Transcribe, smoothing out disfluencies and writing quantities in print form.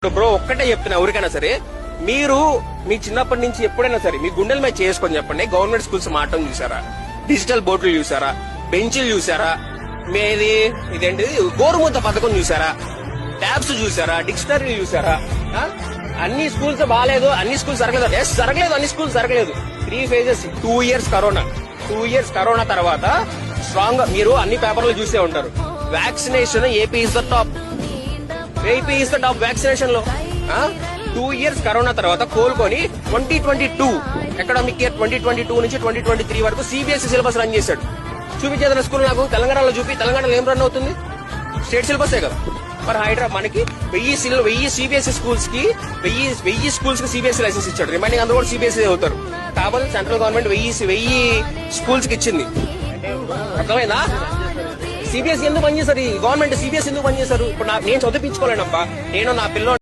Bro ఒక్కటే చెప్తున్నా ఎవరికైనా సరే, మీరు మీ చిన్నప్పటి నుంచి ఎప్పుడైనా సరే మీ గుండెల మీద చేసుకొని చెప్పండి, గవర్నమెంట్ స్కూల్స్ మాటం చూసారా, డిజిటల్ బోర్డులు చూసారా, బెంచీలు చూసారా, మీది ఇదేంటి గోరుముద్ద పథకం చూసారా, ట్యాబ్స్ చూసారా, డిక్షనరీ చూసారా? అన్ని స్కూల్స్ బాగాలేదు, అన్ని స్కూల్స్ జరగలేదు. జరగలేదు, అన్ని స్కూల్స్ జరగలేదు. 3 phases, 2 years corona, 2 years corona తర్వాత స్ట్రాంగ్ మీరు అన్ని పేపర్లు చూసే ఉంటారు. Vaccination AP is the top, AP is the top vaccination లో. 2 years కరోనా తర్వాత కోలుకొని 2022 అకాడమిక్ ఇయర్ 2022 నుంచి 2023 వరకు సిబిఎస్ఈ సిలబస్ రన్ చేశాడు. చూపించేదన్న స్కూల్ నాకు తెలంగాణలో చూపి, తెలంగాణలో ఏం రన్ అవుతుంది? స్టేట్ సిలబసే కదా. మరి హైదరాబాద్ మనకి 1000 సిబిఎస్ఈ స్కూల్స్ కి 1000 స్కూల్స్ కి సిబిఎస్ఈ లైసెన్స్ ఇచ్చాడు. రిమైనింగ్ అందరూ కూడా సిబిఎస్ఈ అవుతారు. కాబట్టి సెంట్రల్ గవర్నమెంట్ 1000 స్కూల్స్ కి ఇచ్చింది. అర్థమైందా? సిబిఎస్ఈ ఎందుకు పనిచేశారు? ఈ గవర్నమెంట్ సిబిఎస్ఈ ఎందుకు పనిచేశారు? ఇప్పుడు నేను చదివించుకోలేనబ్బా, నేను నా పిల్ల